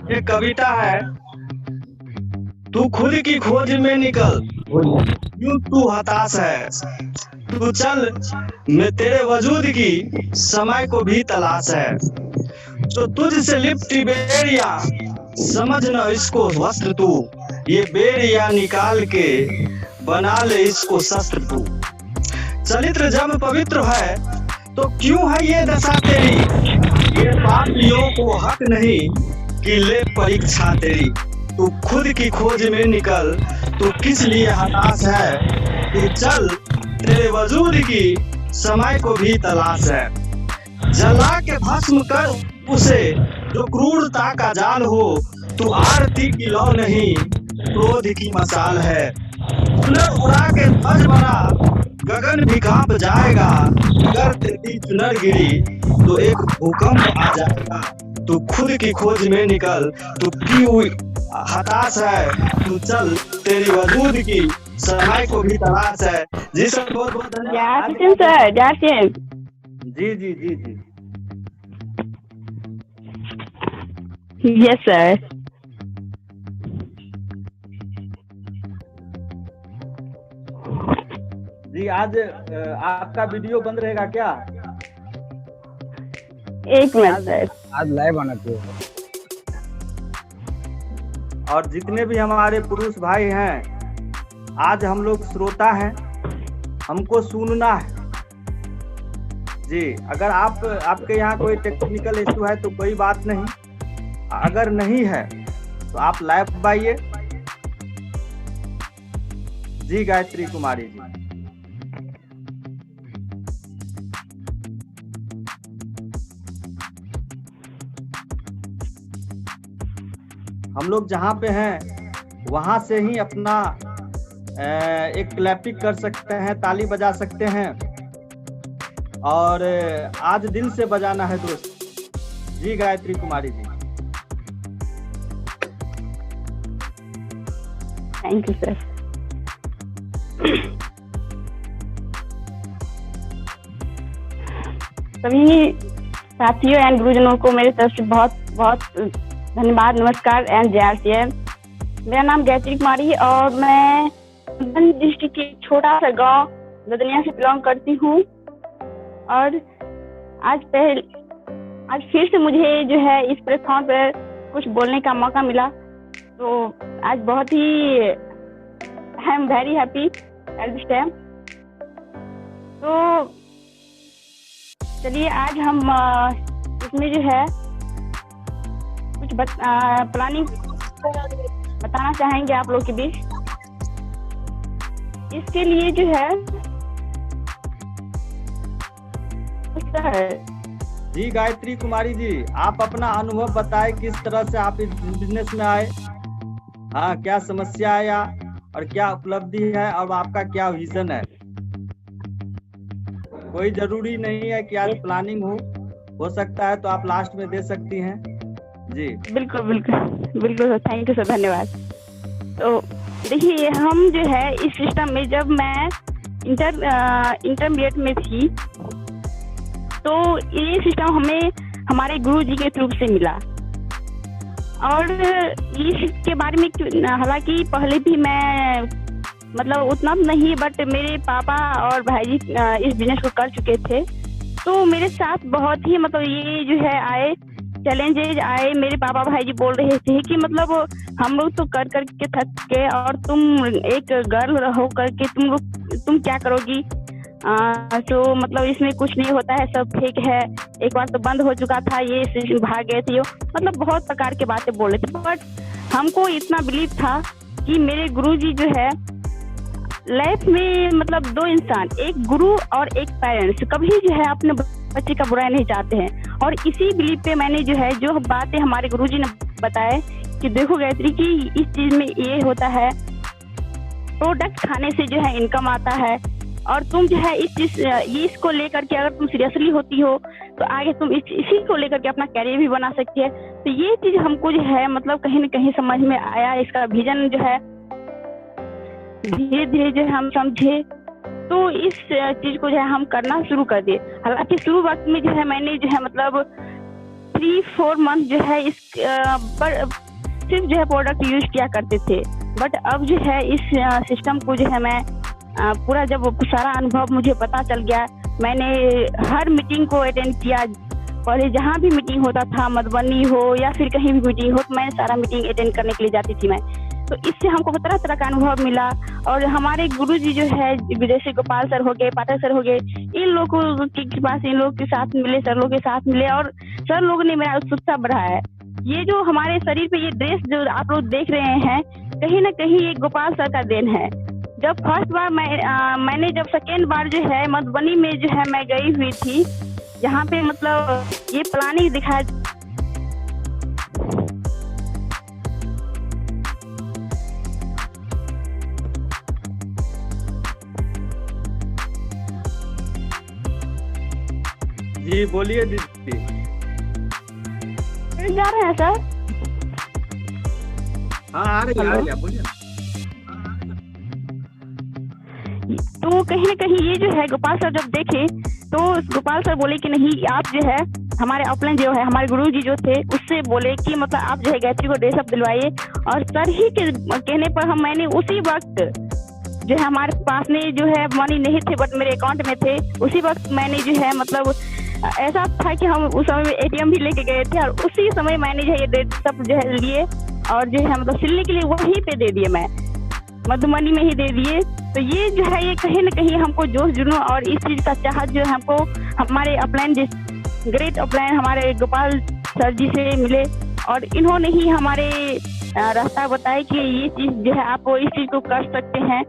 एक कविता है, तू खुद की खोज में निकल, यूं तू हताश है, तू चल मैं तेरे वजूद की समय को भी तलाश है, जो तुझसे लिपटी बेड़िया समझ न इसको वस्त्र तू, ये बेड़िया निकाल के बना ले इसको शस्त्र तू। चरित्र जब पवित्र है तो क्यों है ये दशा तेरी, ये पापियों को हक नहीं कि ले परीक्षा तेरी। तू खुद की खोज में निकल, तू किस लिए हताश है, तू चल तेरे वजूद की समय को भी तलाश है, जला के भस्म कर उसे जो क्रूरता का जाल हो, तू आरती की लौ नहीं क्रोध की मसाल है, चुनर उड़ा के ध्वज बना गगन भी कांप जाएगा, अगर तेरी चुनर गिरी तो एक भूकंप आ जाएगा। तू खुद की खोज में निकल, तू क्यों हताश है, तू चल तेरी वजूद की समय को भी तलाश है। जी सर, बहुत बहुत धन्यवाद सर। जासिम जी जी जी जी यस सर। जी, आज आपका वीडियो बंद रहेगा क्या? एक मिनट सर, आज लाइव आना चाहिए। और जितने भी हमारे पुरुष भाई हैं, आज हम लोग श्रोता हैं, हमको सुनना है। जी, अगर आपके यहाँ कोई टेक्निकल इशू है तो कोई बात नहीं, अगर नहीं है तो आप लाइव आइए। जी गायत्री कुमारी जी, हम लोग जहाँ पे हैं वहाँ से ही अपना एक क्लैपिंग कर सकते हैं, ताली बजा सकते हैं, और आज दिल से बजाना है दोस्त। जी Gayatri Kumari ji, thank you sir. सभी साथियों एंड गुरुजनों को मेरे तरफ से बहुत बहुत धन्यवाद, नमस्कार एंड जय आरसीएम। मेरा नाम गायत्री कुमारी और मैं डिस्ट्रिक्ट के छोटा सा गांव लदनिया से बिलोंग करती हूँ। और आज फिर से मुझे जो है इस प्लेटफॉर्म पर कुछ बोलने का मौका मिला, तो आज बहुत ही I am very happy at this time. तो चलिए आज हम इसमें जो है कुछ प्लानिंग बताना चाहेंगे आप लोग के बीच। इसके लिए जो है जी गायत्री कुमारी जी, आप अपना अनुभव बताएं, किस तरह से आप इस बिजनेस में आए, हाँ क्या समस्या आया और क्या उपलब्धि है और आपका क्या विजन है। कोई जरूरी नहीं है कि आज प्लानिंग हो सकता है तो आप लास्ट में दे सकती हैं। जी बिल्कुल बिल्कुल बिल्कुल सर, थैंक यू सर, धन्यवाद। तो देखिए, हम जो है इस सिस्टम में, जब मैं इंटरमीडिएट में थी तो ये सिस्टम हमें हमारे गुरु जी के थ्रू से मिला। और इसके बारे में हालांकि पहले भी मैं मतलब उतना नहीं, बट मेरे पापा और भाई जी इस बिजनेस को कर चुके थे, तो मेरे साथ बहुत ही मतलब ये जो है आए चैलेंजेज आए। मेरे पापा भाई जी बोल रहे थे कि मतलब हम लोग तो कर करके थक के, और तुम एक गर्ल रहो करके तुम क्या करोगी, तो मतलब इसमें कुछ नहीं होता है, सब फेक है, एक बार तो बंद हो चुका था, ये भाग गए थे, मतलब बहुत प्रकार की बातें बोले थे। बट हमको इतना बिलीव था कि मेरे गुरु जी जो है लाइफ में मतलब दो इंसान, एक गुरु और एक पेरेंट्स, कभी जो है अपने बच्चे का बुराई नहीं चाहते हैं। और इसी बिलीव पे मैंने जो है जो बातें हमारे गुरु जी ने बताए कि देखो गायत्री की इस चीज में ये होता है, प्रोडक्ट खाने से जो है इनकम आता है, और तुम जो है इसको लेकर के अगर तुम सीरियसली होती हो तो आगे तुम इसी को लेकर के अपना कैरियर भी बना सकती है। तो ये चीज हमको जो है मतलब कहीं न कहीं समझ में आया, इसका विजन जो है धीरे धीरे जो है हम समझे, तो इस चीज को जो है हम करना शुरू कर दिए। हालांकि शुरू वक्त में जो है मैंने जो है मतलब 3-4 मंथ जो है इस सिर्फ जो है प्रोडक्ट यूज किया करते थे। बट अब जो है इस सिस्टम को जो है मैं पूरा जब सारा अनुभव मुझे पता चल गया, मैंने हर मीटिंग को अटेंड किया। पहले जहाँ भी मीटिंग होता था, मधुबनी हो या फिर कहीं भी मीटिंग हो, तो मैं सारा मीटिंग अटेंड करने के लिए जाती थी मैं। तो इससे हमको तरह तरह का अनुभव मिला। और हमारे गुरुजी जो है विदेशी गोपाल सर हो गए, पाठक सर हो गए, इन लोगों के पास इन लोग के साथ मिले, सर लोग के साथ मिले, और सर लोगों ने मेरा उत्सुकता बढ़ाया है। ये जो हमारे शरीर पे ये ड्रेस जो आप लोग देख रहे हैं, कहीं ना कहीं ये गोपाल सर का देन है। जब फर्स्ट बार मैंने जब सेकेंड बार जो है मधुबनी में जो है मैं गई हुई थी, जहाँ पे मतलब ये प्लानिंग दिखाया। जी बोलिए दीदी। जा रहे हैं सर? हाँ आ रही है, बोलिए। तो कहीं ना कहीं ये जो है गोपाल सर जब देखे तो गोपाल सर बोले कि नहीं, आप जो है हमारे अपलाइन जो है हमारे गुरुजी जो थे उससे बोले कि मतलब आप जो है गायत्री को ड्रेसअप दिलवाइए। और सर ही के कहने पर मैंने उसी वक्त जो है, हमारे पास में जो है मनी नहीं थे बट मेरे अकाउंट में थे, उसी वक्त मैंने जो है मतलब ऐसा था कि हम उस समय एटीएम भी लेके गए थे, और उसी समय मैंने जो है ये ड्रेसअप जो है लिए और जो है मतलब सिलने के लिए वहीं पे दे दिए, मैं मधुबनी में ही दे दिए। तो ये जो है ये कहीं ना कहीं हमको जोश जुनून और इस चीज का चाहत जो है हमको हमारे अपलाइन ग्रेट अपलाइन हमारे गोपाल सर जी से मिले, और इन्होंने ही हमारे रास्ता बताया कि ये चीज जो है आप इस चीज को कर सकते हैं।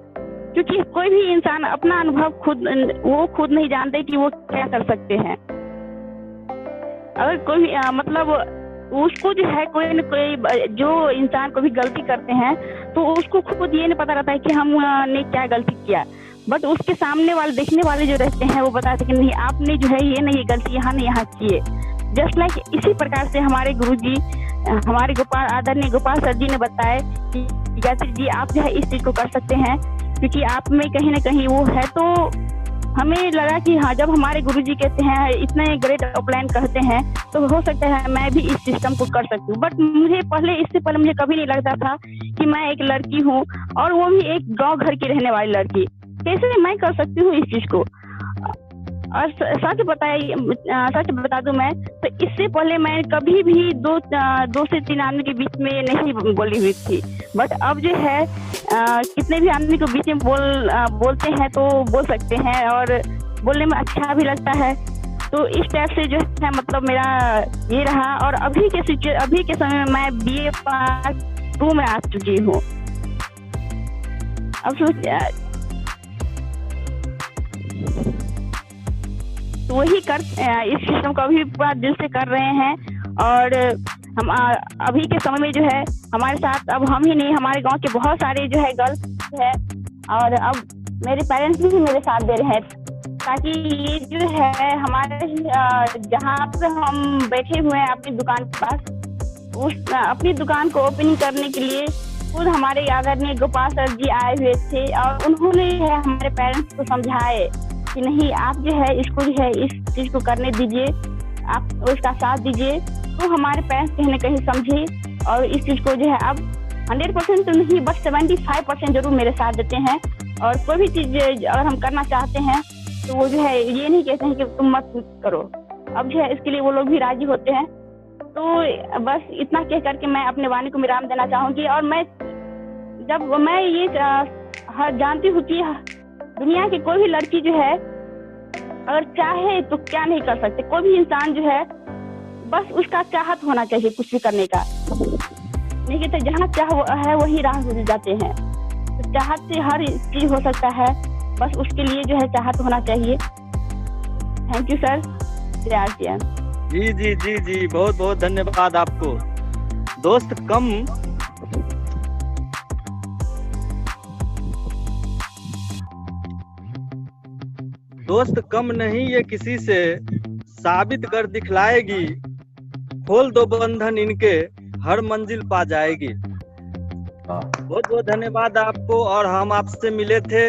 क्योंकि कोई भी इंसान अपना अनुभव खुद नहीं जानते कि वो क्या कर सकते हैं। अगर कोई मतलब उसको जो है कोई न कोई जो इंसान को भी गलती करते हैं तो उसको खुद ये नहीं पता रहता है कि हमने क्या गलती किया, बट उसके सामने वाले देखने वाले जो रहते हैं वो बताते हैं कि नहीं आपने जो है ये नहीं, ये गलती यहाँ नहीं यहाँ किए। जस्ट लाइक इसी प्रकार से हमारे गुरुजी हमारे आदरणीय गोपाल सर जी ने बताया कि गायत्री जी आप जो है इस चीज को कर सकते हैं, क्योंकि आप में कहीं ना कहीं वो है। तो हमें लगा कि हाँ, जब हमारे गुरुजी कहते हैं, इतने ग्रेट अपलाइन कहते हैं, तो हो सकता है मैं भी इस सिस्टम को कर सकती हूँ। बट मुझे इससे पहले मुझे कभी नहीं लगता था कि मैं एक लड़की हूँ, और वो भी एक गांव घर की रहने वाली लड़की, कैसे मैं कर सकती हूँ इस चीज को। और सच बता दूं मैं, तो इससे पहले मैं कभी भी दो से तीन आदमी के बीच में नहीं बोली हुई थी। बट अब जो है कितने भी आदमी को बीच में बोलते हैं तो बोल सकते हैं, और बोलने में अच्छा भी लगता है। तो इस टाइप से जो है मतलब मेरा ये रहा। और अभी के समय में मैं BA पार्ट 2 में आ चुकी हूँ। अब तो वही इस सिस्टम को अभी पूरा दिल से कर रहे हैं। और हम अभी के समय में जो है हमारे साथ अब हम ही नहीं, हमारे गांव के बहुत सारे जो है गर्ल्स है, और अब मेरे पेरेंट्स भी मेरे साथ दे रहे हैं, ताकि ये जो है हमारे जहाँ पे हम बैठे हुए हैं अपनी दुकान के पास, अपनी दुकान को ओपनिंग करने के लिए खुद हमारे आदरणीय गोपाल सर जी आए हुए थे, और उन्होंने हमारे पेरेंट्स को समझाए कि नहीं आप जो है इसको जो है इस चीज को करने दीजिए, आप उसका साथ दीजिए। तो हमारे पेरेंट्स कहीं ना कहीं समझे, और इस चीज को जो है अब 100% तो नहीं बट 75% जरूर मेरे साथ देते हैं। और कोई भी चीज अगर हम करना चाहते हैं तो वो जो है ये नहीं कहते हैं कि तुम मत करो, अब जो है इसके लिए वो लोग भी राजी होते हैं। तो बस इतना कह करके मैं अपने वाणी को विराम देना चाहूंगी। और मैं ये जानती हूँ कि दुनिया की कोई भी लड़की जो है अगर चाहे तो क्या नहीं कर सकते। कोई भी इंसान जो है बस उसका चाहत होना चाहिए कुछ भी करने का, नहीं कहते जहाँ चाह है वही राह गुजर जाते हैं। तो चाहत से हर चीज हो सकता है, बस उसके लिए जो है चाहत होना चाहिए। Thank you sir. जी जी जी जी, बहुत बहुत धन्यवाद आपको। दोस्त कम नहीं ये किसी से साबित कर दिखलाएगी, खोल दो बंधन इनके हर मंजिल पा जाएगी। बहुत बहुत धन्यवाद आपको। और हम आपसे मिले थे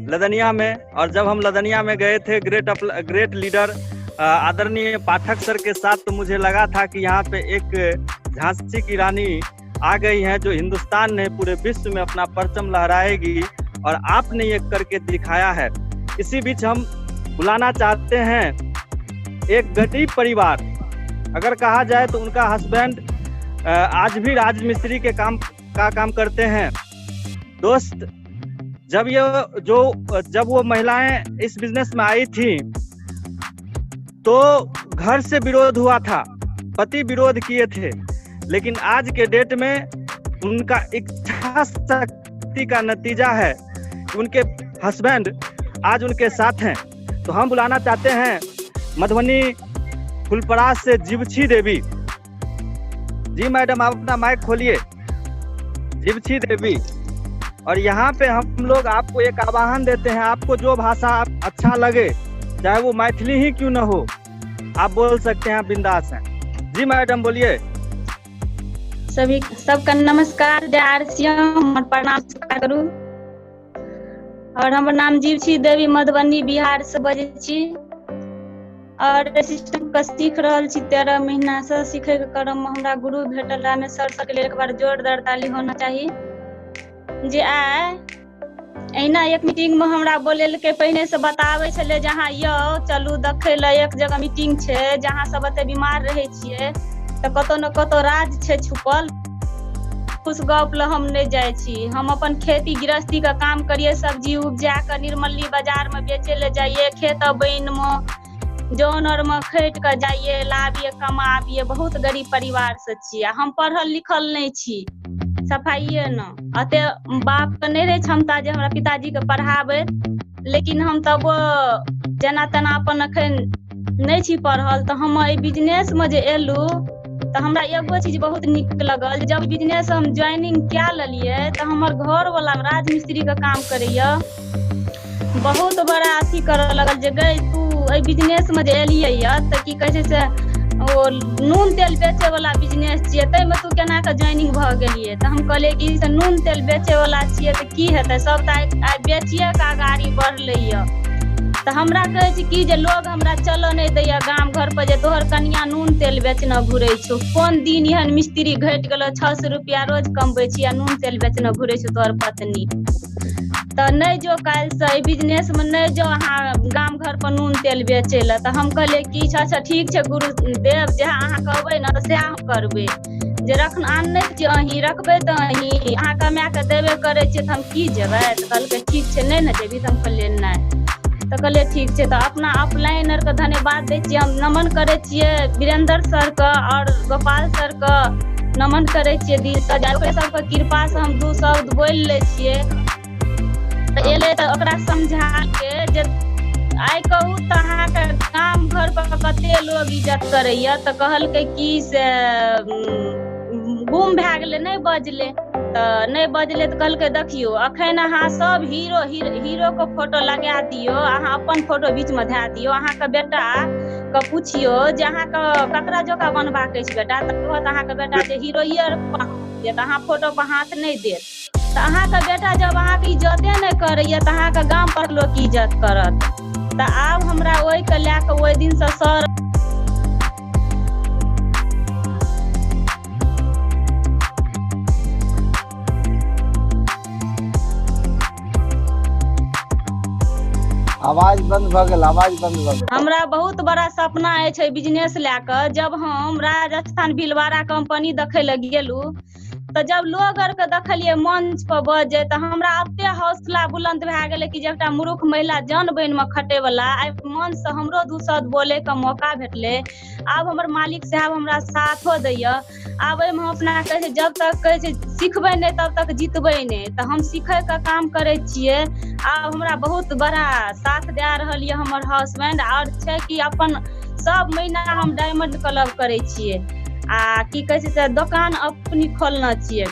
लदनिया में, और जब हम लदनिया में गए थे ग्रेट लीडर आदरणीय पाठक सर के साथ तो मुझे लगा था कि यहाँ पे एक झांसी की रानी आ गई है जो हिंदुस्तान ने पूरे विश्व में अपना परचम लहराएगी, और आपने ये करके दिखाया है। इसी बीच हम बुलाना चाहते हैं एक गरीब परिवार, अगर कहा जाए तो उनका हस्बैंड आज भी राजमिस्त्री के काम करते हैं। दोस्त, जब वो महिलाएं इस बिजनेस में आई थी तो घर से विरोध हुआ था, पति विरोध किए थे, लेकिन आज के डेट में उनका इच्छा शक्ति का नतीजा है कि उनके हस्बैंड आज उनके साथ हैं। तो हम बुलाना चाहते हैं मधुबनी फुलपरास से जीवछी देवी जी। मैडम, आप अपना माइक खोलिए। जीवछी देवी, और यहाँ पे हम लोग आपको एक आह्वान देते हैं, आपको जो भाषा अच्छा लगे, चाहे वो मैथिली ही क्यों न हो, आप बोल सकते हैं, बिंदास हैं। जी मैडम, बोलिए। सबका नमस्कार, जय आर सिंह, प्रणाम करू। और हमर नाम जीवछी देवी, मधुबनी बिहार से बजे छी, और सिस्टम के सीख रहल छी 13 महीना से। सीखे के क्रम में हमरा गुरु भेटल है, सर सबके लिए एक बार जोरदार ताली होना चाहिए। जे आए एना एक मीटिंग में हमरा बोलेलकै, पहिने से बताबै छलै जहाँ यौ चलू देखै ले एक जगह मीटिंग छै जहाँ सब एते बीमार रहै छियै, तऽ कतौ न कतौ राज छै छुपल। उस गप ल हम नहीं जाय छी। हम अपन खेती गृहस्थी का काम करिए, सब्जी उपजा कर निर्मली बाजार में बेचे ले जाइए, खेत बन में जौन और में खट कर जाइए, लाबिए कमाबिए। बहुत गरीब परिवार से छियै, हम पढ़ल लिखल नहीं छी, सफाइए न अते बाप के नहीं रहे क्षमता जे हमरा पिताजी के पढ़ाबे, लेकिन हम तब जना तना अपन अखन नहीं छी पढ़ल। तो हम एहि बिजनेस में जे एलू तो हमरा एगो चीज बहुत निक लगल। जब बिजनेस हम ज्वाइनिंग क्या लेलिए तो हमर घर वाला राजमिस्त्री का काम करैया, बहुत बड़ा अथी कर लगल जे गई तू एहि बिजनेस में जे एलिए तो की कहे से ओ नून तेल बेचे वाला बिजनेस छियै, तै में तू केना के ज्वाइनिंग भ गेलिए। तो हम कहलिए कि से नून तेल बेचे वाला छियै तो की हेतै, सब त आइ बेचिए के गाड़ी बढ़लैया। तो हमरा कहे छी कि जे लोग हमरा चलो नहीं दैया गाम घर पर, जे तोहर कनिया नून तेल बेचना घुरे छो। कोन दिन एहन मिस्त्री घट गेलो 600 रुपया रोज कमबै छी आ नून तेल बेचना घुरे छो तोहर पत्नी। तो नहीं जो काल से बिजनेस में नहीं जो अहाँ गाम घर पर नून तेल बेचे ला। तो हम कहले कि अच्छा ठीक है गुरुदेव, जहाँ अहाँ कहबै ना से हम करबै। जे रखन आनने छी अहीं रखबै तो अहीं अहाँ कमा के देबे करे छी तो हम की जेबै। तो कहलकै ठीक है, नहीं ना जेबी। तो हम कहलिए नहीं। तो कहलिए ठीक है। तो अपना अपलाइनर के धन्यवाद दै छियै, हम नमन करे छियै वीरेंद्र सर का और गोपाल सर का नमन करे छियै दिल से। ओकरे सबके कृपा से हम दू शब्द बोल ले छियै। एले तो ओकरा समझा के जे आइ कहू तो अहाँ के गाम घर पर कते लोग इज्जत करैया। तो कहलकै कि से गुम भए गेलै, नहीं बजले। तो नहीं बजले तो कहलकै देखियो अखन अहाँ सब हीरो के फोटो लगा दियो, अहाँ अपन फोटो बीच में धै दियो। अहाँ के बेटा के पूछियो जे अहाँ के ककरा जोका बनबाक अछि बेटा, तो कहत अहाँ के बेटा जे हीरोइए देत, अहाँ फोटो पर हाथ नहीं देत। तो अहाँ के बेटा जब अहाँ के इज्जते नहीं करैया तो अहाँ के गाम पर लोग इज्जत करत। तो आब हमरा ओहि के लै के ओहि दिन से सर आवाज बंद भ गेल, आवाज बंद भ गेल। हमरा बहुत बड़ा सपना है बिजनेस लेकर। जब हम राजस्थान भिलवाड़ा कंपनी देखे ले गेलू तो जब लोग आर के देखलिए मंच पर बजे तो हमरा एते हौसला बुलंद भए गेले कि एकटा मूर्ख महिला जन बन में खटे वाला आइ मंच से हमरो दू शब्द बोले के मौका भेटले। आब हमर मालिक साहब हमरा साथो दैया। आब हम अपना कहे जब तक कहे सीखबे नहीं तब तक जीतबे नहीं। तो हम सीखे का काम करे छिए। आब हमरा बहुत बड़ा साथ दे रहल ये हमर हस्बैंड, और छै कि अपन सब महीना हम डायमंड क्लब करे छिए आ की कहे से दुकान अपनी खोलना छिए।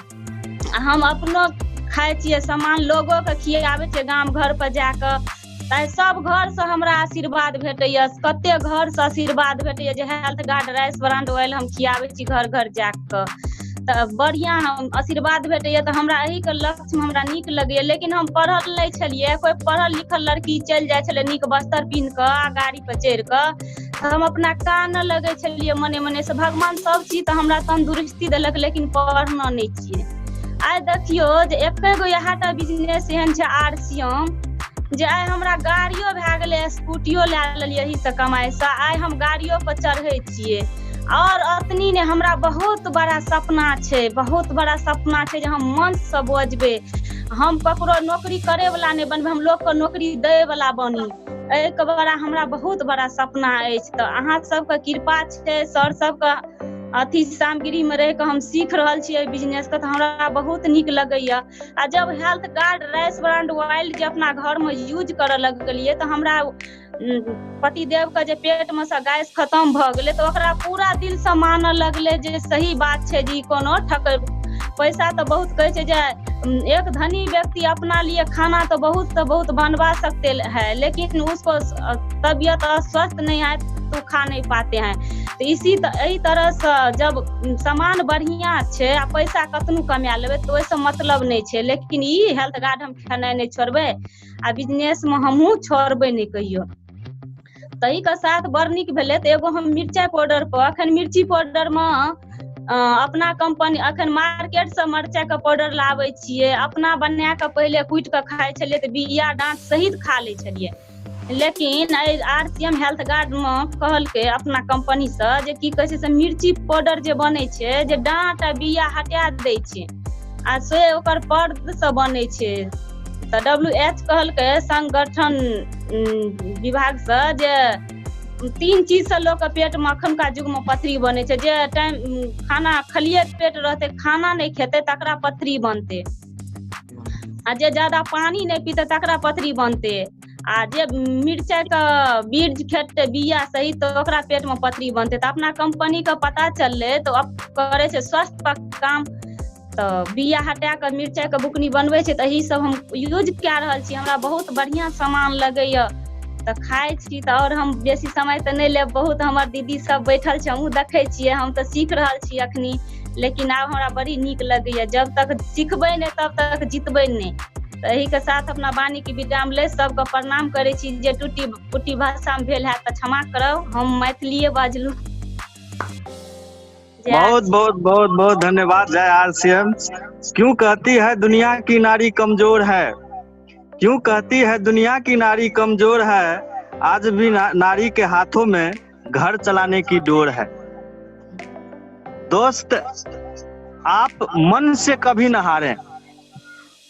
हम अपनो खाए छिए सामान, लोगों के खियाबे छिए गाम घर पर जाकर। ताइ सब घर से हमरा आशीर्वाद भेटैया, कते घर से आशीर्वाद भेटैया जे health guard rice bran oil हम खियाबे छी घर घर जाकर। तो बढ़िया हम आशीर्वाद भेटैया। तो हमरा एही के लक्ष्य में हमरा नीक लगैया। लेकिन हम पढ़ल नहीं छलिए, कोई पढ़ल लिखल लड़की चल जाए छले नीक वस्त्र पिन्ह के गाड़ी पर चढ़ के हम अपना कान न लगे छलिए मने मने से भगवान सब चीज तो हमरा तंदुरुस्ती देलक लेकिन पढ़ना नहीं छिए। आइ देखियो जे एकेगो इएहटा बिजनेस एहन छै RCM जे आइ हमरा गाड़ियो भए गेलै स्कूटियो लए लेलिए एही से कमाई से आइ हम गाड़ियो पर चढ़ै छिए। और अतनी ने हमरा बहुत बड़ा सपना छै, बहुत बड़ा सपना छै जे हम मंच से बजबै, हम ककरो नौकरी करे वाला नहीं बनबै, हम लोग को नौकरी दे वाला बनी। एक बड़ा हमरा बहुत बड़ा सपना अछि। तो अहाँ सबके कृपा छै, सर सबके अथी सामग्री में रह के हम सीख रहल छियै बिजनेस के, तो हमरा बहुत नीक लगैया। आ जब health guard rice bran oil जे अपना घर में यूज करे लगलिए तो हमरा पतिदेव के जे पेट में से गैस खत्म भ गेलै तो ओकरा पूरा दिल से मानऽ लगले जे सही बात छै जी, कोनो ठक पैसा तो बहुत कहे छै जे एक धनी व्यक्ति अपना लिए खाना तो बहुत बनवा सकते हैं, लेकिन उसको तबीयत अस्वस्थ नहीं है तो खा नहीं पाते हैं। तो इसी तरह से जब सामान बढ़िया छै आ पैसा कतनो कमा लेबै तो ओइसे मतलब नहीं छै, लेकिन ई हेल्थ गार्ड हम खेनाइ नहीं छोड़बै आ बिजनेस में हमहूँ छोड़बै नहीं कहियो। तही के साथ बड़ नीक भेलै। तो एगो हम मिर्चाई पाउडर पर अखन मिर्ची पाउडर में अपना कंपनी अखन मार्केट से मिरचाई के पाउडर लाबै छियै, अपना बना के पहले कुटि के खाइ छलियै तो बिया डांट सहित खा लै छलियै, लेकिन RCM हेल्थ गार्ड में कहलकै अपना कंपनी से जे की कहै छै से मिर्ची पाउडर जे बनै छै जे डांट आ बिया हटा दै छै आ से ओकर पर्द से बनै छै। तो WH कहलकै संगठन विभाग से जे 3 चीज से लोग के पेट में अखनका युग में पथरी बने छै, जे टाइम खाना खलिए पेट रहते खाना नहीं खेते तकरा पथरी बनते, आ जे ज्यादा पानी नहीं पीते तकरा पथरी बनते, आ जे मिर्चाई का बीज खेते बिया सही तो ओकरा पेट में पथरी बनते। तो अपना कंपनी का पता चलले तो अब करे छै स्वस्थ पर काम, तो बिया हटा के मिर्चाई के बुकनी बनवे छै। तो यही सब हम यूज कए रहल छी, हमरा बहुत बढ़िया सामान लगैया तो खाइ छी। तो और हम बेसी समय तो नहीं लेब, बहुत हमर दीदी सब बैठल छै हमहूँ देखै छियै, हम तो सीख रहल छी अखनी, लेकिन आब हमरा बड़ी नीक लगैया। जब तक सीखबै नहीं तब तक जीतबै नहीं। तो यही के साथ अपना वाणी के विराम ले सबके प्रणाम करे छी, जे टूटी फूटी भाषा में भेल है तो क्षमा करब, हम मैथिलीए बाजलू। बहुत बहुत बहुत बहुत धन्यवाद। जय RCM। क्यों कहती है दुनिया की नारी कमजोर है, क्यों कहती है दुनिया की नारी कमजोर है, आज भी नारी के हाथों में घर चलाने की डोर है। दोस्त, आप मन से कभी न हारें।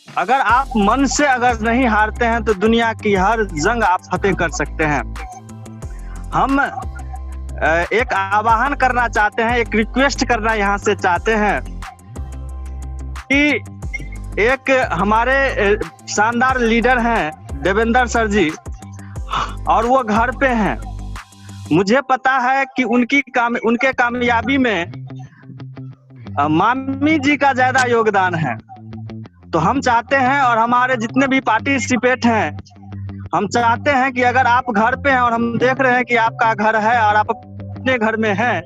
अगर आप मन से अगर नहीं हारते हैं तो दुनिया की हर जंग आप फतेह कर सकते हैं। हम एक आह्वान करना चाहते हैं, एक रिक्वेस्ट करना यहाँ से चाहते हैं कि एक हमारे शानदार लीडर हैं देवेंद्र सर जी, और वो घर पे हैं। मुझे पता है कि उनके कामयाबी में मामी जी का ज्यादा योगदान है। तो हम चाहते हैं और हमारे जितने भी पार्टिसिपेट हैं, हम चाहते हैं कि अगर आप घर पे हैं और हम देख रहे हैं कि आपका घर है और आप अपने घर में हैं,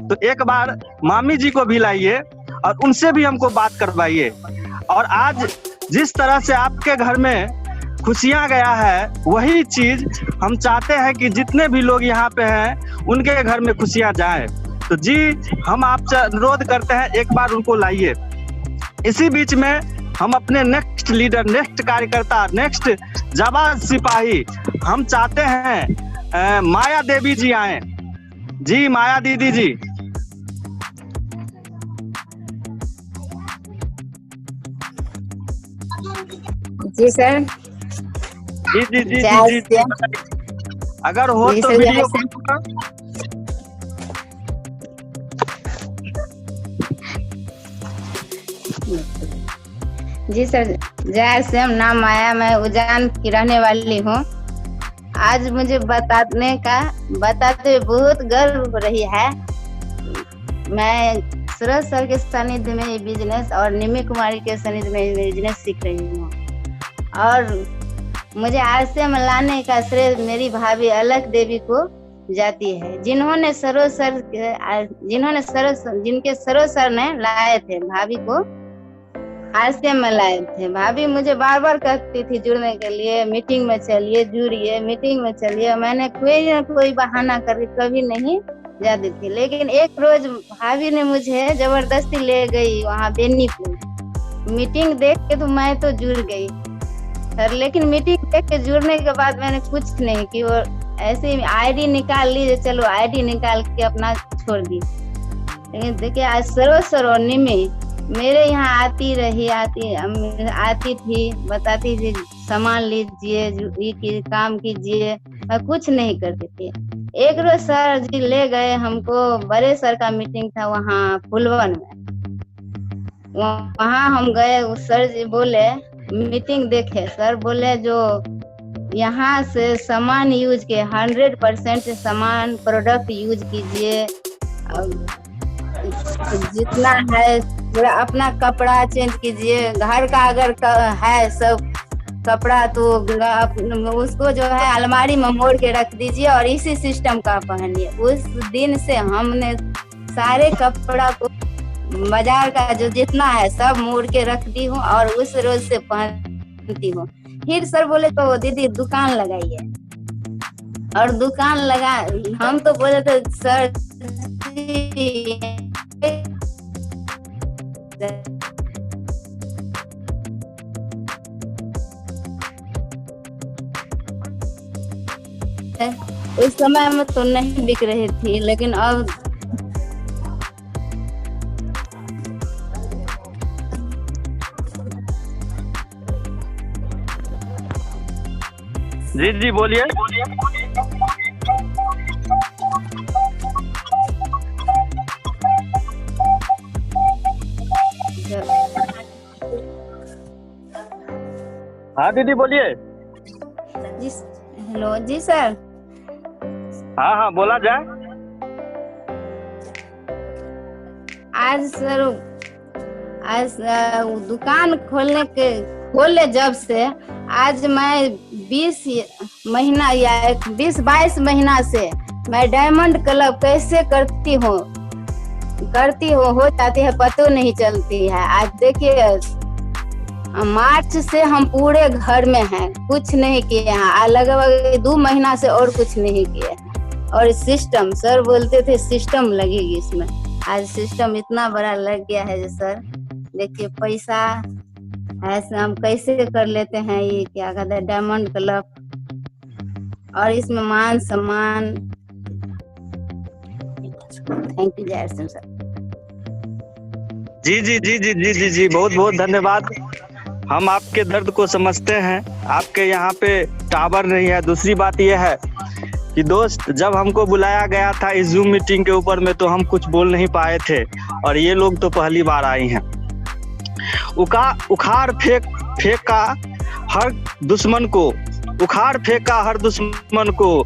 तो एक बार मामी जी को भी लाइए और उनसे भी हमको बात करवाइए। और आज जिस तरह से आपके घर में खुशियां गया है, वही चीज हम चाहते हैं कि जितने भी लोग यहाँ पे हैं उनके घर में खुशियां जाएं। तो जी हम आपसे अनुरोध करते हैं एक बार उनको लाइए। इसी बीच में हम अपने नेक्स्ट लीडर, नेक्स्ट कार्यकर्ता, नेक्स्ट जाबाज सिपाही हम चाहते हैं माया देवी जी आए। जी माया दीदी जी। जी सर। जी अगर हो तो वीडियो जी सर। जय श्याम, नाम माया, मैं उजान की रहने वाली हूँ। आज मुझे बताते हुए बहुत गर्व हो रही है। मैं सूरज सर के सानिध्य में ये बिजनेस और निमी कुमारी के सानिध्य में ये बिजनेस सीख रही हूँ, और मुझे RCM लाने का श्रेय मेरी भाभी अलख देवी को जाती है, जिनके सरोज सर ने लाए थे भाभी को। RCM में लाए थे। भाभी मुझे बार बार कहती थी जुड़ने के लिए, मीटिंग में चलिए, जुड़िए, मीटिंग में चलिए। मैंने कोई ना कोई बहाना करके कभी नहीं जाती थी, लेकिन एक रोज भाभी ने मुझे जबरदस्ती ले गई वहाँ बेनीपुर। मीटिंग देख के तो मैं तो जुड़ गई सर, लेकिन मीटिंग देख के जुड़ने के बाद मैंने कुछ नहीं कि वो ऐसे ही आईडी निकाल लीजिए, चलो आईडी निकाल के अपना छोड़ दी। लेकिन देखिए आज सरो निमी मेरे यहाँ आती थी, बताती थी सामान लीजिए, ये काम कीजिए, मैं कुछ नहीं करती थी। एक रोज सर जी ले गए हमको, बड़े सर का मीटिंग था वहाँ फुलवन में। वहाँ हम गए, उस सर जी बोले मीटिंग देखे, सर बोले जो यहाँ से सामान यूज के 100% सामान प्रोडक्ट यूज कीजिए, जितना है पूरा अपना कपड़ा चेंज कीजिए, घर का अगर है सब कपड़ा तो उसको जो है अलमारी में मोड़ के रख दीजिए और इसी सिस्टम का पहनिए। उस दिन से हमने सारे कपड़ा को बाजार का जो जितना है सब मोड़ के रख दी हूँ और उस रोज से पहनती हूँ। फिर सर बोले तो दीदी दुकान लगाइए, और दुकान लगा। हम तो बोले थे सर उस समय में तो नहीं बिक रही थी, लेकिन अब जी बोलिए। हाँ दीदी बोलिए। जी हेलो जी सर। हाँ बोला जाए। आज दुकान खोले जब से आज मैं 20 महीना या 20-22 महीना से मैं डायमंड क्लब कैसे करती हूँ हो जाती है पता नहीं चलती है। आज देखिए मार्च से हम पूरे घर में हैं, कुछ नहीं किए हैं, लगभग 2 महीना से और कुछ नहीं किए। और सिस्टम सर बोलते थे सिस्टम लगेगी इसमें, आज सिस्टम इतना बड़ा लग गया है सर। देखिए पैसा ऐसे हम कैसे कर लेते हैं, ये क्या कहते हैं डायमंड क्लब, और इसमें मान सम्मान। थैंक यू जय सिंह सर। जी बहुत धन्यवाद। हम आपके दर्द को समझते हैं। आपके यहाँ पे टावर नहीं है। दूसरी बात यह है कि दोस्त जब हमको बुलाया गया था इस जूम मीटिंग के ऊपर में तो हम कुछ बोल नहीं पाए थे, और ये लोग तो पहली बार आई हैं। उखाड़ फेंका हर दुश्मन को,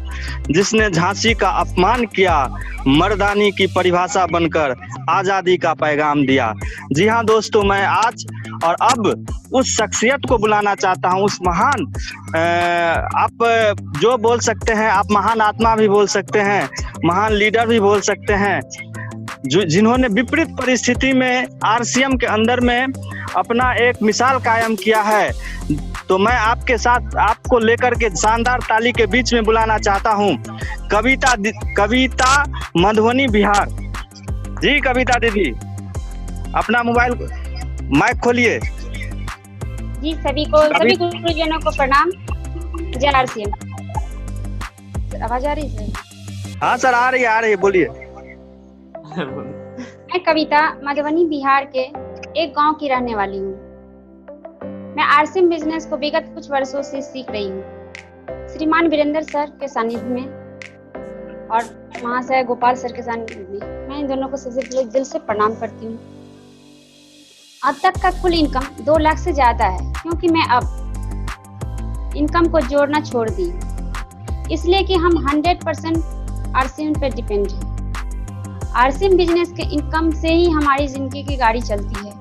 जिसने झांसी का अपमान किया, मर्दानी की परिभाषा बनकर आजादी का पैगाम दिया। जी हाँ दोस्तों, मैं आज और अब उस शख्सियत को बुलाना चाहता हूँ, उस महान आप जो बोल सकते हैं, आप महान आत्मा भी बोल सकते हैं, महान लीडर भी बोल सकते हैं, जिन्होंने विपरीत परिस्थिति में RCM के अंदर में अपना एक मिसाल कायम किया है। तो मैं आपके साथ आपको लेकर के शानदार ताली के बीच में बुलाना चाहता हूँ कविता मधुबनी बिहार। जी कविता दीदी, अपना मोबाइल माइक खोलिए। जी सभी गुरुजनों को प्रणाम। जय RCM। आवाज आ रही है? हाँ सर आ रही है, बोलिए। मैं कविता मधुबनी बिहार के एक गांव की रहने वाली हूँ। मैं RCM बिजनेस को विगत कुछ वर्षों से सीख रही हूँ। श्रीमान वीरेंद्र सर के सानिध्य में और महाशय गोपाल सर के सानिध्य में मैं इन दोनों को सबसे पहले दिल से प्रणाम करती हूँ। अब तक का कुल इनकम 2 लाख से ज्यादा है, क्योंकि मैं अब इनकम को जोड़ना छोड़ दी, इसलिए कि हम 100% RCM पे डिपेंड है। RCM बिजनेस के इनकम से ही हमारी जिंदगी की गाड़ी चलती है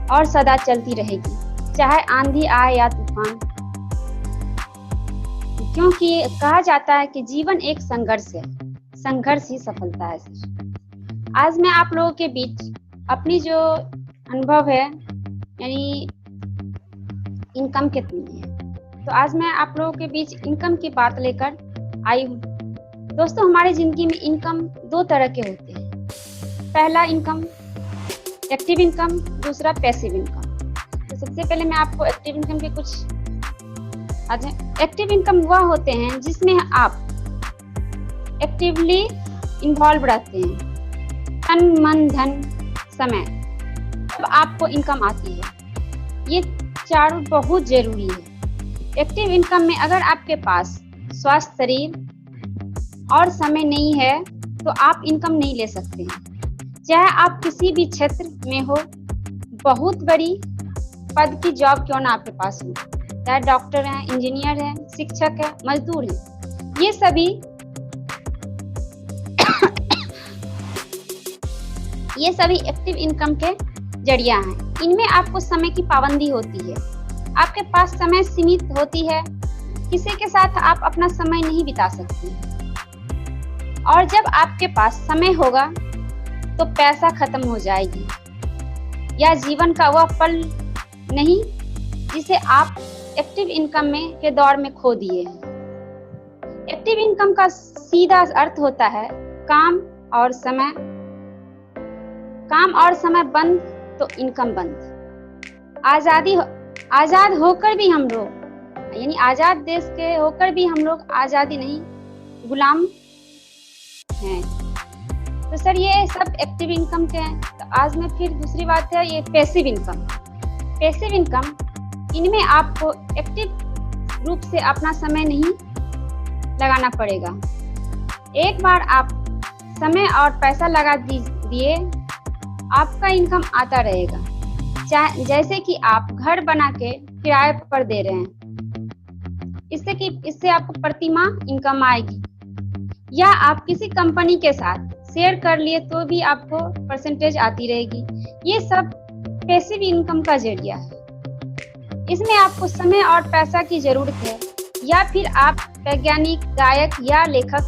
और सदा चलती रहेगी, चाहे आंधी आए या तूफान। क्योंकि कहा जाता है कि जीवन एक संघर्ष है, संघर्ष ही सफलता है सर। आज मैं आप लोगों के बीच अपनी जो अनुभव है यानी इनकम कितनी है। तो आज मैं आप लोगों के बीच इनकम की बात लेकर आई हूँ। दोस्तों, हमारी जिंदगी में इनकम दो तरह के होते हैं। पहला इनकम एक्टिव इनकम, दूसरा पैसिव इनकम। तो सबसे पहले मैं आपको एक्टिव इनकम के कुछ एक्टिव इनकम वह होते हैं जिसमें आप एक्टिवली इन्वॉल्व रहते हैं, तन मन धन समय, तब आपको इनकम आती है। ये चारों बहुत जरूरी है। एक्टिव इनकम में अगर आपके पास स्वस्थ शरीर और समय नहीं है तो आप इनकम नहीं ले सकते हैं। चाहे आप किसी भी क्षेत्र में हो, बहुत बड़ी पद की जॉब क्यों ना आपके पास हो, चाहे डॉक्टर हैं, इंजीनियर हैं, शिक्षक है, मजदूर हैं, ये सभी एक्टिव इनकम के जरिया हैं। इनमें आपको समय की पाबंदी होती है, आपके पास समय सीमित होती है, किसी के साथ आप अपना समय नहीं बिता सकते। और जब आपके पास समय होगा तो पैसा खत्म हो जाएगी या जीवन का वह पल नहीं जिसे आप एक्टिव इनकम में के दौर में खो दिए हैं। एक्टिव इनकम का सीधा अर्थ होता है काम और समय बंद तो इनकम बंद। आजाद होकर भी हम लोग, यानी आजाद देश के होकर भी हम लोग आजादी नहीं, गुलाम हैं। तो सर ये सब एक्टिव इनकम के हैं। तो आज में फिर दूसरी बात है ये पैसिव इनकम। पैसिव इनकम, इनमें आपको एक्टिव रूप से अपना समय नहीं लगाना पड़ेगा। एक बार आप समय और पैसा लगा दिए, आपका इनकम आता रहेगा। जैसे कि आप घर बना के किराए पर दे रहे हैं, इससे आपको प्रतिमाह इनकम आएगी। या आप किसी कंपनी के साथ शेयर कर लिए तो भी आपको परसेंटेज आती रहेगी। ये सब पैसिव इनकम का जरिया है। इसमें आपको समय और पैसा की जरूरत है, या फिर आप वैज्ञानिक, गायक या लेखक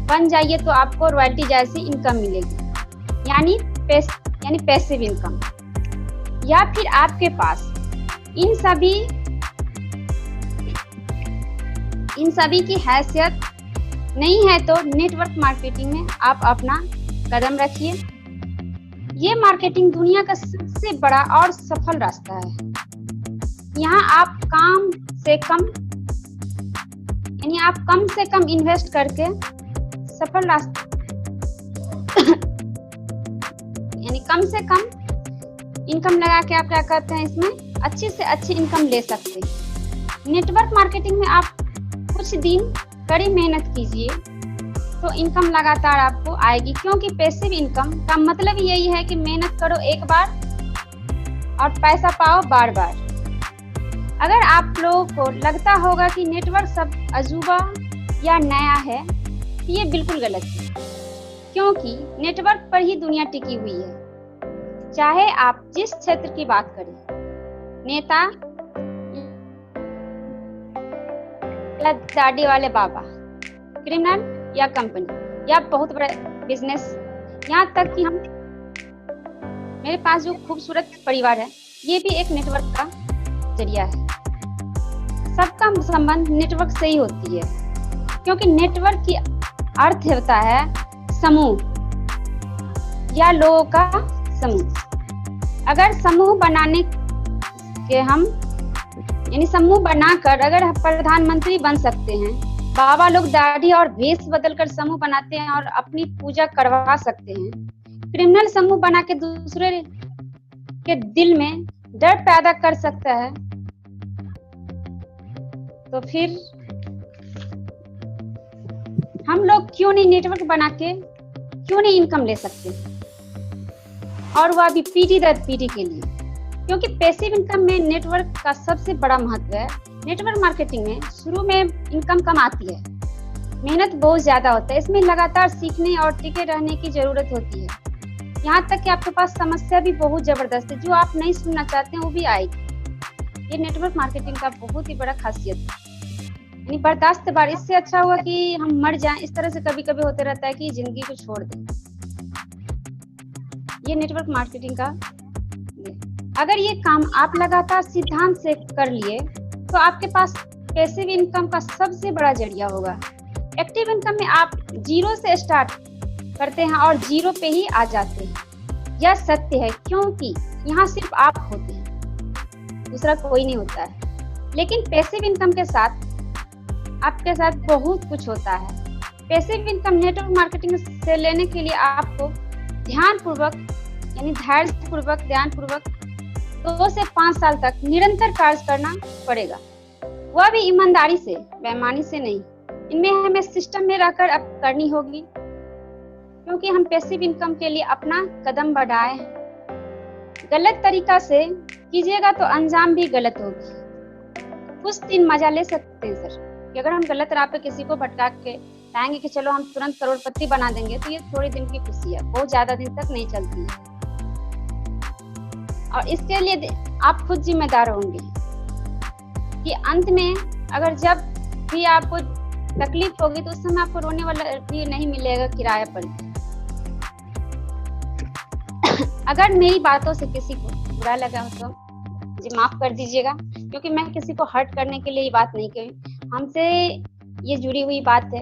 बन जाइए तो आपको रॉयल्टी जैसी इनकम मिलेगी, यानी पैसिव इनकम। या फिर आपके पास इन सभी की हैसियत नहीं है तो नेटवर्क मार्केटिंग में आप अपना कदम रखिए। ये मार्केटिंग दुनिया का सबसे बड़ा और सफल रास्ता है। यहाँ आप कम से कम इन्वेस्ट करके सफल रास्ता यानी कम से कम इनकम लगा के आप क्या करते हैं, इसमें अच्छी से अच्छी इनकम ले सकते हैं। नेटवर्क मार्केटिंग में आप कुछ दिन कड़ी मेहनत कीजिए तो इनकम लगातार आपको आएगी, क्योंकि पैसिव इनकम का मतलब यही है कि मेहनत करो एक बार और पैसा पाओ बार बार। अगर आप लोगों को लगता होगा कि नेटवर्क सब अजूबा या नया है तो ये बिल्कुल गलत है, क्योंकि नेटवर्क पर ही दुनिया टिकी हुई है। चाहे आप जिस क्षेत्र की बात करें, नेता या दाढ़ी वाले बाबा, क्रिमिनल या कंपनी या बहुत बड़ा बिजनेस, यहाँ तक कि मेरे पास जो खूबसूरत परिवार है ये भी एक नेटवर्क का जरिया है। सबका संबंध नेटवर्क से ही होती है, क्योंकि नेटवर्क की अर्थ होता है समूह या लोगों का समूह। अगर समूह बनाने के हम यानी समूह बनाकर अगर प्रधानमंत्री बन सकते हैं, बाबा लोग दाढ़ी और भेष बदलकर समूह बनाते हैं और अपनी पूजा करवा सकते हैं, क्रिमिनल समूह बना के दूसरे के दिल में डर पैदा कर सकता है, तो फिर हम लोग क्यों नहीं नेटवर्क बना के क्यों नहीं इनकम ले सकते, और वह भी पीढ़ी दर पीढ़ी के लिए। क्योंकि पैसिव इनकम में नेटवर्क का सबसे बड़ा महत्व है। नेटवर्क मार्केटिंग में शुरू में इनकम कम आती है, मेहनत बहुत ज्यादा होता है, इसमें लगातार सीखने और टिके रहने की जरूरत होती है। यहाँ तक कि आपके पास समस्या भी बहुत जबरदस्त है, जो आप नहीं सुनना चाहते हैं वो भी आएगी। ये नेटवर्क मार्केटिंग का बहुत ही बड़ा खासियत है, यानी बर्दाश्त बार। इससे अच्छा हुआ कि हम मर जाएं, इस तरह से कभी कभी होते रहता है कि जिंदगी को छोड़ दें। ये नेटवर्क मार्केटिंग का अगर ये काम आप लगातार सिद्धांत से कर लिए तो आपके पास पैसिव इनकम का सबसे बड़ा जरिया होगा। एक्टिव इनकम में आप जीरो से स्टार्ट करते हैं और जीरो पे ही आ जाते हैं। यह सत्य है क्योंकि यहाँ सिर्फ आप होते हैं, दूसरा कोई नहीं होता है। लेकिन पैसिव इनकम के साथ आपके साथ बहुत कुछ होता है। पैसिव इनकम नेटवर्क मार्केटिंग से लेने के लिए आपको ध्यानपूर्वक यानी धैर्यपूर्वक ध्यानपूर्वक 2 से 5 साल तक निरंतर कार्य करना पड़ेगा, वह भी ईमानदारी से, बेईमानी से नहीं। इनमें हमें सिस्टम में रहकर अब करनी होगी क्योंकि हम पैसिव इनकम के लिए अपना कदम बढ़ाए हैं। गलत तरीका से कीजिएगा तो अंजाम भी गलत होगी। कुछ दिन मजा ले सकते हैं सर कि अगर हम गलत राह पे किसी को भटका के चाहेंगे कि चलो हम तुरंत करोड़पति बना देंगे तो ये थोड़ी दिन की खुशी है, बहुत ज्यादा दिन तक नहीं चलती है। और इसके लिए आप खुद जिम्मेदार होंगे कि अंत में अगर जब भी आपको तकलीफ होगी तो उस समय आपको रोने वाला भी नहीं मिलेगा किराए पर। अगर मेरी बातों से किसी को बुरा लगा हो तो मुझे माफ कर दीजिएगा क्योंकि मैं किसी को हर्ट करने के लिए ये बात नहीं कही। हमसे ये जुड़ी हुई बात है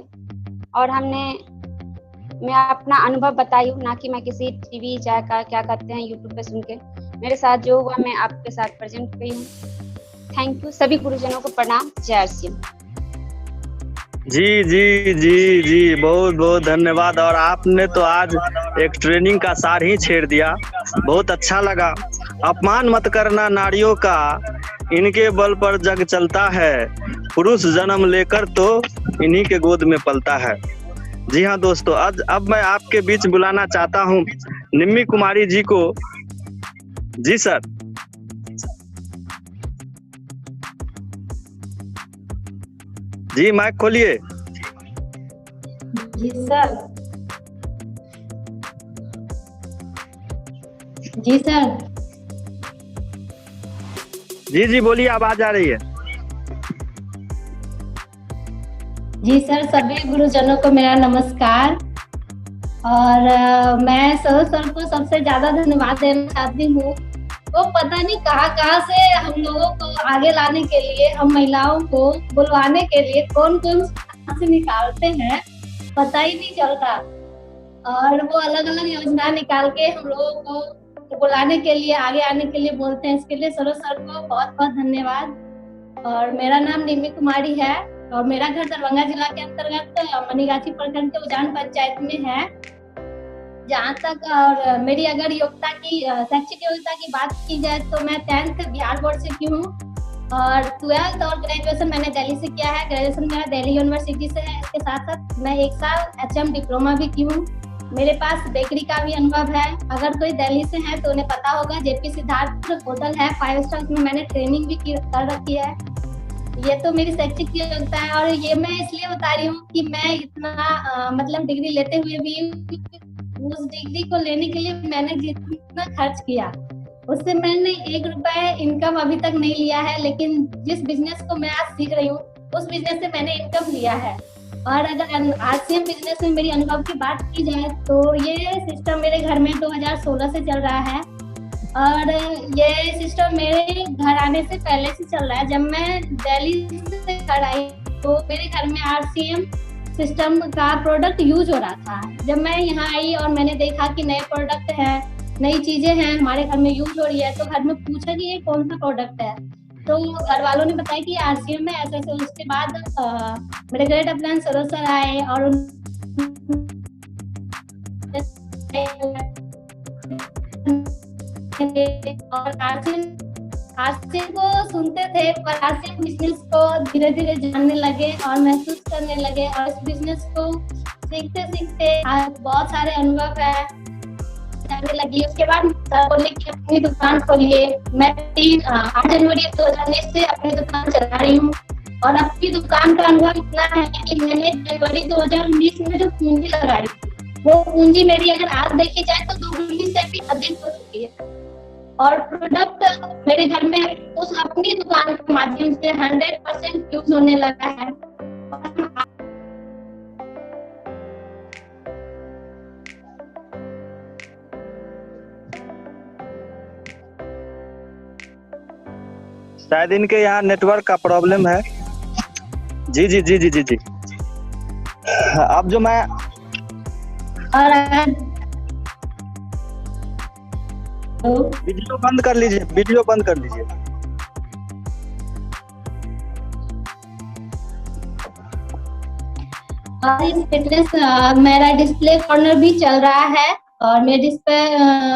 और मैं अपना अनुभव बताई हूँ, ना कि मैं किसी टीवी चाहे का क्या कहते हैं यूट्यूब पे सुन के। मेरे साथ जो हुआ मैं आपके साथ प्रेजेंट की हूँ। Thank you. सभी गुरुजनों को प्रणाम। जय आरसीएम। जी जी जी जी, बहुत बहुत धन्यवाद। और आपने तो आज एक ट्रेनिंग का सार ही छेड़ दिया, बहुत अच्छा लगा। अपमान मत करना नारियों का, इनके बल पर जग चलता है, पुरुष जन्म लेकर तो इन्हीं के गोद में पलता है। जी हाँ दोस्तों, अब मैं आपके बीच बुलाना चाहता हूँ निम्मी कुमारी जी को। जी सर। जी माइक खोलिए। जी सर। जी सर। जी जी बोलिए, आवाज आ रही है। जी सर, सभी गुरुजनों को मेरा नमस्कार। और मैं सर को सबसे ज्यादा धन्यवाद देना चाहती हूँ। वो पता नहीं कहाँ से हम लोगों को आगे लाने के लिए, हम महिलाओं को बुलवाने के लिए कौन से निकालते हैं पता ही नहीं चलता। और वो अलग अलग योजना निकाल के हम लोगों को बुलाने के लिए, आगे आने के लिए बोलते हैं। इसके लिए सर को बहुत बहुत धन्यवाद। और मेरा नाम निम्मी कुमारी है और मेरा घर दरभंगा जिला के अंतर्गत मनीगाछी प्रखंड के उजान पंचायत में है। जहाँ तक और मेरी अगर योग्यता की शैक्षिक योग्यता की बात की जाए तो मैं 10th बिहार बोर्ड से की हूँ और 12th और ग्रेजुएशन मैंने दिल्ली से किया है। ग्रेजुएशन मेरा दिल्ली यूनिवर्सिटी से है। इसके साथ साथ मैं 1 साल HM डिप्लोमा भी की हूँ। मेरे पास बेकरी का भी अनुभव है। अगर कोई दिल्ली से है तो उन्हें पता होगा, JP सिद्धार्थ होटल है 5 स्टार में मैंने ट्रेनिंग भी कर रखी है। ये तो मेरी शैक्षिक योग्यता है। और ये मैं इसलिए बता रही हूँ कि मैं इतना मतलब डिग्री लेते हुए भी उस डिग्री को लेने के लिए मैंने जितना खर्च किया उससे मैंने 1 रुपए इनकम अभी तक नहीं लिया है। लेकिन जिस बिजनेस को मैं आज सीख रही हूँ उस बिजनेस से मैंने इनकम लिया है। और अगर आरसीएम बिजनेस में मेरी अनुभव की बात की जाए तो ये सिस्टम मेरे घर में 2016 से चल रहा है। और ये सिस्टम मेरे घर आने से पहले से चल रहा है। जब मैं दिल्ली से घर आई तो मेरे घर में आरसीएम सिस्टम का प्रोडक्ट यूज हो रहा था। जब मैं यहाँ आई और मैंने देखा कि नए प्रोडक्ट है, नई चीजें हैं हमारे घर में यूज हो रही है, तो घर में पूछा कि ये कौन सा प्रोडक्ट है, तो घर वालों ने बताया कि आरसीएम में ऐसे ऐसे। उसके बाद मेरे ग्रेट अपलाइन सर आए और आरसीएम को सुनते थे पर आरसीएम बिजनेस को धीरे धीरे जानने लगे और महसूस करने लगे। और इस बिजनेस को सीखते सीखते आज बहुत सारे अनुभव है जानने लगी। उसके बाद बोले कि अपनी दुकान खोलिए। मैं 8 जनवरी 2019 से अपनी दुकान चला रही हूँ और अपनी दुकान का अनुभव इतना है कि मैंने जनवरी 2019 में जो पूंजी लगाई वो पूंजी मेरी अगर आज देखी जाए तो 2 गुनी से भी अधिक हो चुकी है। और प्रोडक्ट मेरे घर में उस अपनी दुकान के माध्यम से 100% यूज होने लगा है। शायद इनके यहाँ नेटवर्क का प्रॉब्लम है। जी जी जी जी जी जी। अब जो मैं और वीडियो बंद कर लीजिए, वीडियो बंद कर लीजिए। और इस फिटनेस मेरा डिस्प्ले कॉर्नर भी चल रहा है और मैं जिसका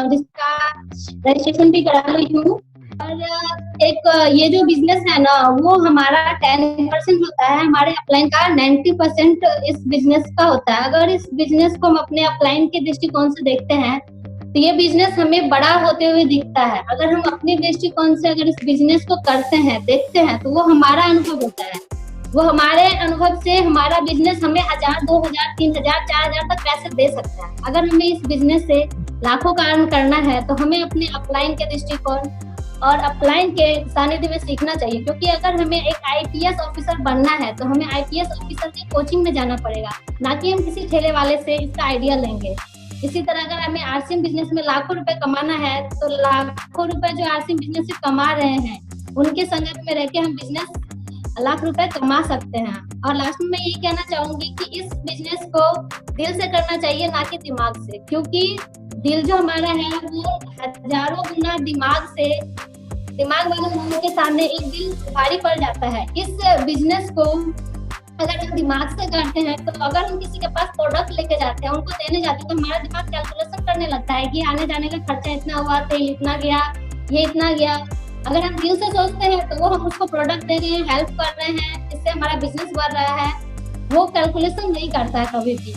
रजिस्ट्रेशन भी करा ली हूँ। और एक ये जो बिजनेस है ना वो हमारा 10% होता है, हमारे अपलाइन का 90% इस बिजनेस का होता है। अगर इस बिजनेस को हम अपने अपलाइन के दृष्टिकोण से देखते हैं तो ये बिजनेस हमें बड़ा होते हुए दिखता है। अगर हम अपने दृष्टिकोण से अगर इस बिजनेस को करते हैं, देखते हैं, तो वो हमारा अनुभव होता है। वो हमारे अनुभव से हमारा बिजनेस हमें 1000, 2000, 3000, 4000 तक पैसे दे सकता है। अगर हमें इस बिजनेस से लाखों का अर्न करना है तो हमें अपने अपलाइन के दृष्टिकोण और अपलाइन के सानिध्य में सीखना चाहिए। क्योंकि अगर हमें एक IPS ऑफिसर बनना है तो हमें IPS ऑफिसर की कोचिंग में जाना पड़ेगा, ना कि हम किसी ठेले वाले से इसका आइडिया लेंगे। इसी तरह अगर हमें RCM बिजनेस में लाखों रुपए कमाना है तो लाखों रुपए जो RCM बिजनेस से कमा रहे हैं उनके संगत में रह के हम बिजनेस लाख रुपए कमा सकते हैं। और लास्ट में मैं यही कहना चाहूंगी कि इस बिजनेस को दिल से करना चाहिए, ना कि दिमाग से। क्योंकि दिल जो हमारा है वो हजारों गुना दिमाग वाले लोगों के सामने एक दिल भारी पड़ जाता है। इस बिजनेस को अगर हम दिमाग से करते हैं तो अगर हम किसी के पास प्रोडक्ट लेके जाते हैं, उनको देने जाते हैं, तो हमारा दिमाग कैलकुलेशन करने लगता है कि आने जाने का खर्चा इतना हुआ, तेल इतना गया, ये इतना गया। अगर हम दिल से सोचते हैं तो वो हम उसको प्रोडक्ट दे रहे हैं, हेल्प कर रहे हैं, इससे हमारा बिजनेस बढ़ रहा है, वो कैलकुलेशन नहीं करता है कभी भी।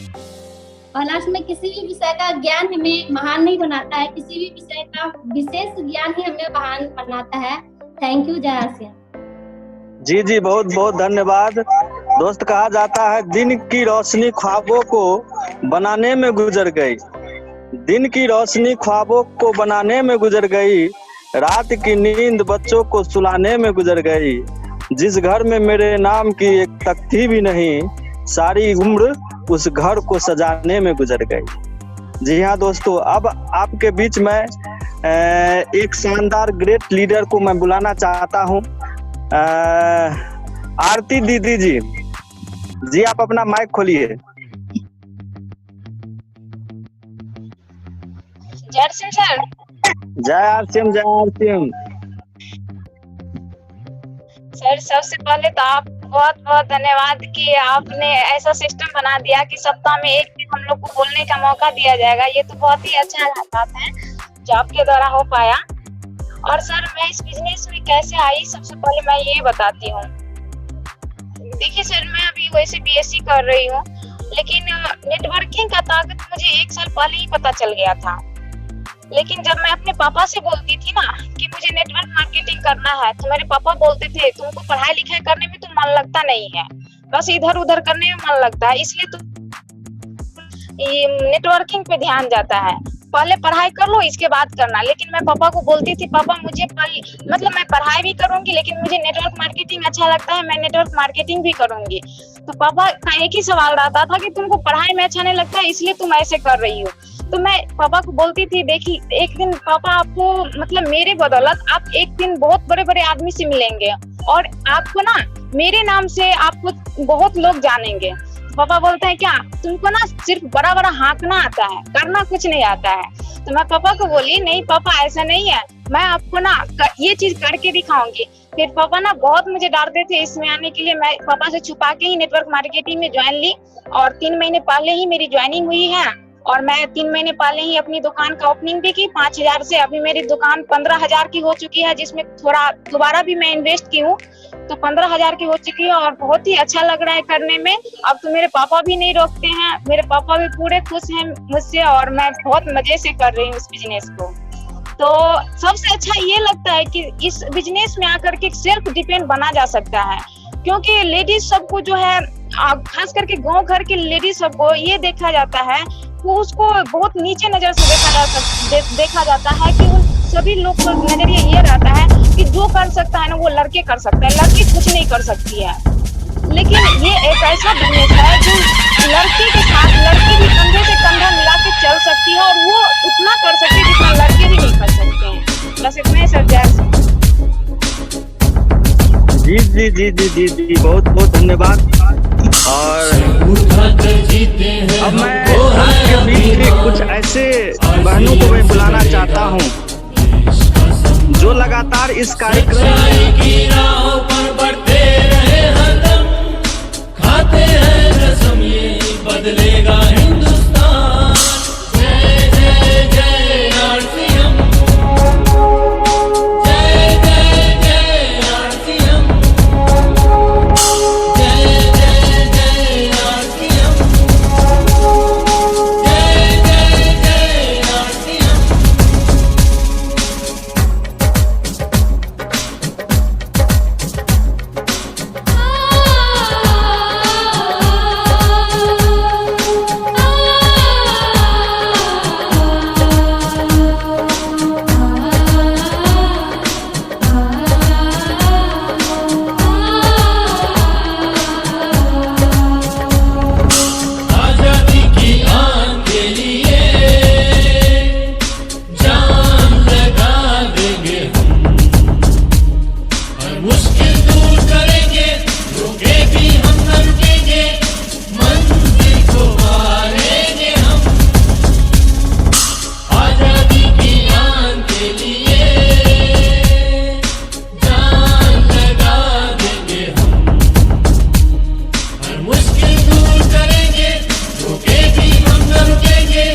और लास्ट में किसी भी विषय का ज्ञान हमें महान नहीं बनाता है, किसी भी विषय का विशेष ज्ञान ही हमें महान बनाता है। Thank you. जय आसिया। जी जी, बहुत बहुत धन्यवाद दोस्त। कहा जाता है दिन की रोशनी ख्वाबों को बनाने में गुजर गई, दिन की रोशनी ख्वाबों को बनाने में गुजर गई, रात की नींद बच्चों को सुलाने में गुजर गई, जिस घर में मेरे नाम की एक तख्ती भी नहीं, सारी उम्र उस घर को सजाने में गुजर गई। जी हाँ दोस्तों, अब आपके बीच में एक शानदार ग्रेट लीडर को मैं बुलाना चाहता हूँ। आरती दीदी जी, जी आप अपना माइक खोलिए। जय आरसीएम सर। जय आरसीएम, जय आरसीएम। सर सबसे पहले तो आप बहुत बहुत धन्यवाद कि आपने ऐसा सिस्टम बना दिया कि सप्ताह में एक दिन हम लोग को बोलने का मौका दिया जाएगा। ये तो बहुत ही अच्छा बात है जो आपके द्वारा हो पाया। और सर मैं इस बिजनेस में कैसे आई, सबसे पहले मैं ये बताती हूँ। देखिए सर, मैं अभी वैसे BSc कर रही हूँ, लेकिन नेटवर्किंग का ताकत मुझे 1 साल पहले ही पता चल गया था। लेकिन जब मैं अपने पापा से बोलती थी ना कि मुझे नेटवर्क मार्केटिंग करना है, तो मेरे पापा बोलते थे तुमको पढ़ाई लिखाई करने में तो मन लगता नहीं है, बस इधर उधर करने में मन लगता है, इसलिए तो नेटवर्किंग पे ध्यान जाता है, पहले पढ़ाई कर लो इसके बाद करना। लेकिन मैं पापा को बोलती थी पापा मुझे मतलब मैं पढ़ाई भी करूंगी लेकिन मुझे नेटवर्क मार्केटिंग अच्छा लगता है, मैं नेटवर्क मार्केटिंग भी करूंगी। तो पापा का एक ही सवाल रहता था कि तुमको पढ़ाई में अच्छा नहीं लगता है इसलिए तुम ऐसे कर रही हो। तो मैं पापा को बोलती थी देखी एक दिन पापा आपको मतलब मेरे बदौलत आप एक दिन बहुत बड़े बड़े आदमी से मिलेंगे और आपको ना मेरे नाम से आपको बहुत लोग जानेंगे। पापा बोलते हैं क्या तुमको ना सिर्फ बड़ा बड़ा हाँकना आता है, करना कुछ नहीं आता है। तो मैं पापा को बोली नहीं पापा ऐसा नहीं है, मैं आपको ना ये चीज करके दिखाऊंगी। फिर पापा ना बहुत मुझे डांटते थे इसमें आने के लिए। मैं पापा से छुपा के ही नेटवर्क मार्केटिंग में ज्वाइन ली और 3 महीने पहले ही मेरी ज्वाइनिंग हुई है। और मैं 3 महीने पहले ही अपनी दुकान का ओपनिंग भी की 5000 से। अभी मेरी दुकान 15000 की हो चुकी है, जिसमें थोड़ा दोबारा भी मैं इन्वेस्ट की हूँ, तो 15000 की हो चुकी है और बहुत ही अच्छा लग रहा है करने में। अब तो मेरे पापा भी नहीं रोकते हैं, मेरे पापा भी पूरे खुश हैं मुझसे और मैं बहुत मजे से कर रही हूँ इस बिजनेस को। तो सबसे अच्छा ये लगता है कि इस बिजनेस में आकर के सेल्फ डिपेंड बना जा सकता है, क्योंकि लेडीज सबको जो है खास करके गांव घर के लेडीज सबको ये देखा जाता है वो उसको बहुत नीचे नजर से देखा जाता है कि उन सभी लोग को नजरिया ये रहता है कि जो कर सकता है ना वो लड़के कर सकता है, लड़की कुछ नहीं कर सकती है। लेकिन ये एक ऐसा बिजनेस है जो लड़की के साथ लड़की भी कंधे से कंधा मिला के चल सकती है और वो उतना कर सकती है जितना लड़के भी नहीं कर सकते हैं। बस इतना ही सर। जय जी जी जी जी जी बहुत बहुत धन्यवाद। और अब मैं आपके बीच में कुछ ऐसे बहनों को मैं बुलाना चाहता हूँ जो लगातार इस कार्यक्रम की राहों पर बढ़ते रहे हरदम, खाते हैं कसम ये बदलेगा हिंदुस्तान। जय जय जय आरसीएम, जय जय जय आरसीएम, जय जय जय आरसीएम, जय जय जय आरसीएम। आजादी की आन के लिए जान लगा देंगे हम, हर मुश्किल दूर करेंगे, रोके भी हम न रुकेंगे, मंजिल को पालेंगे हम। आजादी की आन के लिए जान लगा देंगे हम, हर मुश्किल दूर करेंगे, रोके भी हम न रुकेंगे,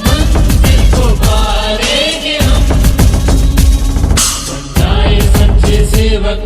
मंजिल को पालेंगे हम। बन जाए सच्चे सेवक